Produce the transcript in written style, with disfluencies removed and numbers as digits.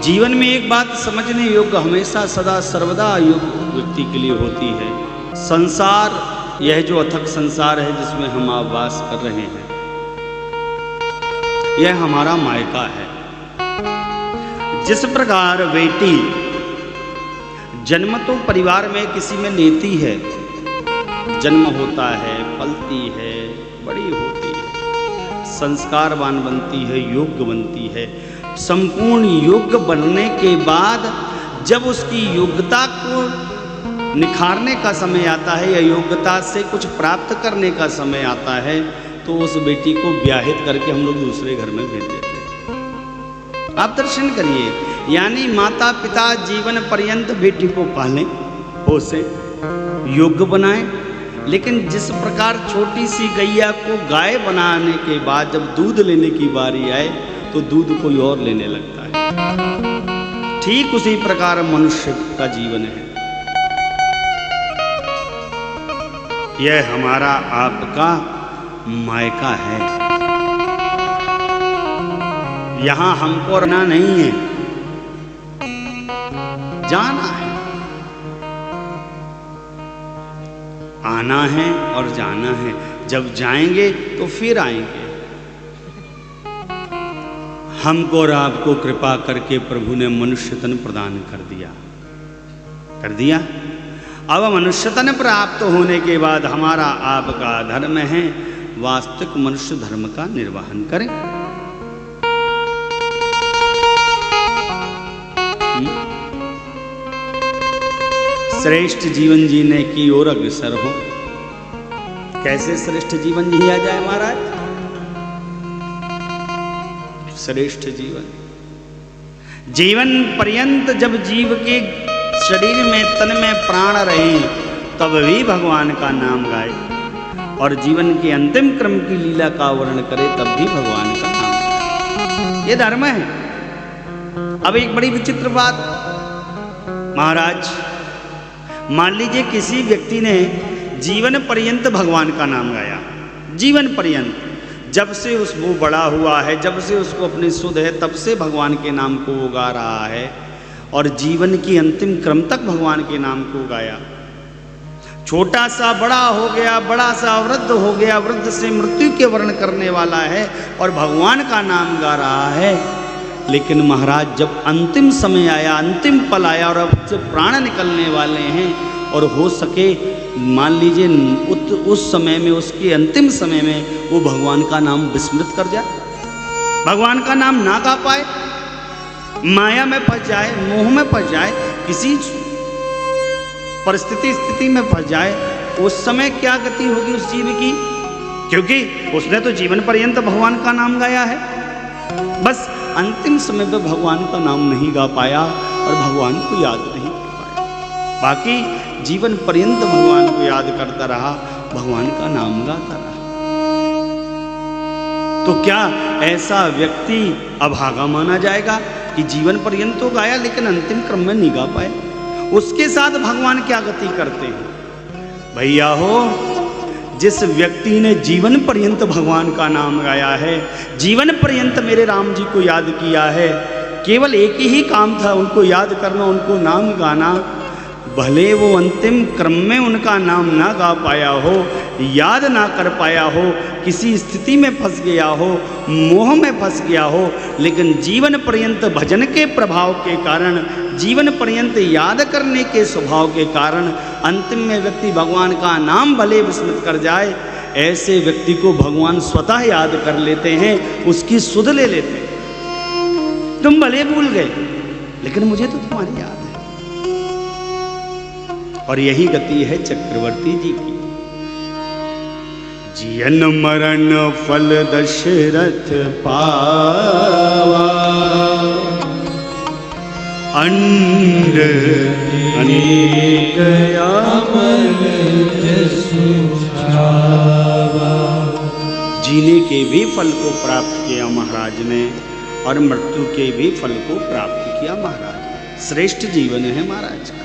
जीवन में एक बात समझने योग्य हमेशा सदा सर्वदा योग्य व्यक्ति के लिए होती है, संसार, यह जो अथक संसार है जिसमें हम वास कर रहे हैं, यह हमारा मायका है। जिस प्रकार बेटी जन्म तो परिवार में किसी में लेती है, जन्म होता है, पलती है, बड़ी होती है, संस्कारवान बनती है, योग्य बनती है। संपूर्ण योग्य बनने के बाद जब उसकी योग्यता को निखारने का समय आता है या योग्यता से कुछ प्राप्त करने का समय आता है, तो उस बेटी को ब्याहित करके हम लोग दूसरे घर में भेज देते हैं। आप दर्शन करिए, यानी माता पिता जीवन पर्यंत बेटी को पालें, पोसें, योग्य बनाएं, लेकिन जिस प्रकार छोटी सी गैया को गाय बनाने के बाद जब दूध लेने की बारी आए तो दूध कोई और लेने लगता है, ठीक उसी प्रकार मनुष्य का जीवन है। यह हमारा आपका मायका है, यहां हमको रहना नहीं है, जाना है, आना है और जाना है। जब जाएंगे तो फिर आएंगे। हमको और आपको कृपा करके प्रभु ने मनुष्य तन प्रदान कर दिया। अब मनुष्य तन प्राप्त होने के बाद हमारा आपका धर्म है वास्तविक मनुष्य धर्म का निर्वहन करें। श्रेष्ठ जीवन जीने की ओर अग्रसर हो। कैसे श्रेष्ठ जीवन जिया जाए महाराज? श्रेष्ठ जीवन पर्यंत जब जीव के शरीर में तन में प्राण रहे तब भी भगवान का नाम गाए, और जीवन के अंतिम क्रम की लीला का वर्णन करे तब भी भगवान का नाम गाए। ये धर्म है। अब एक बड़ी विचित्र बात महाराज, मान लीजिए किसी व्यक्ति ने जीवन पर्यंत भगवान का नाम गाया, जीवन पर्यंत, जब से वो बड़ा हुआ है, जब से उसको अपनी सुध है, तब से भगवान के नाम को वो गा रहा है, और जीवन की अंतिम क्रम तक भगवान के नाम को गाया। छोटा सा बड़ा हो गया, बड़ा सा वृद्ध हो गया, वृद्ध से मृत्यु के वर्ण करने वाला है और भगवान का नाम गा रहा है। लेकिन महाराज जब अंतिम समय आया, अंतिम पल आया और अब से प्राण निकलने वाले हैं, और हो सके मान लीजिए उस समय में, उसके अंतिम समय में वो भगवान का नाम विस्मृत कर जाए, भगवान का नाम ना गा पाए, माया में फंस जाए, मोह में फंस जाए, किसी स्थिति में फंस जाए, उस समय क्या गति होगी उस जीव की? क्योंकि उसने तो जीवन पर्यंत भगवान का नाम गाया है, बस अंतिम समय में भगवान का नाम नहीं गा पाया और भगवान को याद नहीं कर पाया। बाकी जीवन पर्यंत भगवान को याद करता रहा, भगवान का नाम गाता रहा। तो क्या ऐसा व्यक्ति अभागा माना जाएगा कि जीवन पर्यंत तो गाया लेकिन अंतिम क्रम में नहीं गा पाए? उसके साथ भगवान क्या गति करते हैं? भैया हो, जिस व्यक्ति ने जीवन पर्यंत भगवान का नाम गाया है, जीवन पर्यंत मेरे राम जी को याद किया है, केवल एक ही काम था उनको याद करना, उनको नाम गाना, भले वो अंतिम क्रम में उनका नाम ना गा पाया हो, याद ना कर पाया हो, किसी स्थिति में फंस गया हो, मोह में फंस गया हो, लेकिन जीवन पर्यंत भजन के प्रभाव के कारण, जीवन पर्यंत याद करने के स्वभाव के कारण अंतिम में व्यक्ति भगवान का नाम भले विस्मृत कर जाए, ऐसे व्यक्ति को भगवान स्वतः याद कर लेते हैं, उसकी सुध ले लेते हैं। तुम भले भूल गए लेकिन मुझे तो तुम्हारी याद है। और यही गति है चक्रवर्ती जी की। जियन मरण फल दशरथ पावा, अंड अनेक अमल जसु छावा। जीने के भी फल को प्राप्त किया महाराज ने और मृत्यु के भी फल को प्राप्त किया महाराज। श्रेष्ठ जीवन है महाराज का।